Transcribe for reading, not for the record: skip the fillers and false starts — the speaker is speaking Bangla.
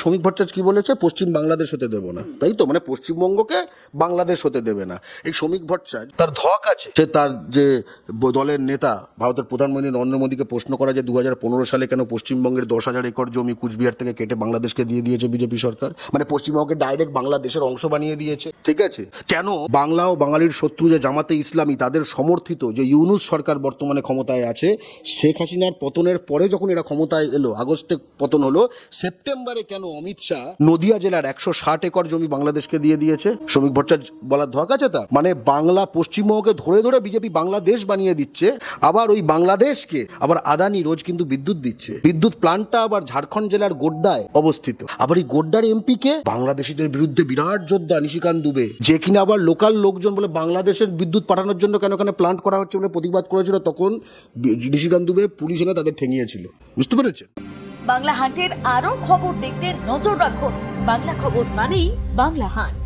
শ্রমিক ভট্টাচার্য কি বলেছে, পশ্চিম বাংলাদেশ হতে দেবো না, তাই তো, মানে পশ্চিমবঙ্গকে বাংলাদেশ হতে দেবে না। এই শ্রমিক ভট্টাচার্য তার ধক আছে, সে তার যে দলের নেতা ভারতের প্রধানমন্ত্রী নরেন্দ্র মোদীকে প্রশ্ন করা যে 2015 সালে কেন পশ্চিমবঙ্গের 10,000 একর জমি কুচবিহার থেকে কেটে বাংলাদেশকে দিয়ে দিয়েছে বিজেপি সরকার, মানে পশ্চিমবঙ্গকে ডাইরেক্ট বাংলাদেশের অংশ বানিয়ে দিয়েছে, ঠিক আছে। কেন বাংলা ও বাঙালির শত্রু যে জামাতে ইসলামী তাদের সমর্থিত যে ইউনূস সরকার বর্তমানে ক্ষমতায় আছে, শেখ হাসিনার পতনের পরে যখন এরা ক্ষমতায় এলো, আগস্টে পতন হলো, সেপ্টেম্বরে কেন অমিত শাহ নদিয়া জেলার 160 একর জমি বাংলাদেশকে দিয়ে দিয়েছে? শ্রমিক ভট্টাচার্য বলার ধক আছে তা, মানে বাংলা পশ্চিমবঙ্গকে ধরে ধরে বিজেপি বাংলাদেশ বানিয়ে দিচ্ছে, আবার ওই বাংলাদেশকে আবার আদানি রোজ কিন্তু বিদ্যুৎ দিচ্ছে, বিদ্যুৎ প্লান্টটা আবার ঝাড়খণ্ড জেলার গোড্ডায় অবস্থিত, আবার এই গোড্ডার এমপি কে বাংলাদেশিদের বিরুদ্ধে বিরাট যোদ্ধা নিশিকান্ত দুবে, যে কিনা আবার লোকাল লোকজন বলে বাংলাদেশের বিদ্যুৎ পাঠানোর জন্য কেন কেন প্লান্ট করা হচ্ছে বলে প্রতিবাদ করেছিল, তখন নিশিকান্ত দুবে পুলিশ এনে তাদের ঠেঙিয়েছিল, বুঝতে পেরেছেন? বাংলা হান্টের আরো খবর দেখতে নজর রাখুন। বাংলা খবর মানেই বাংলা হান্ট।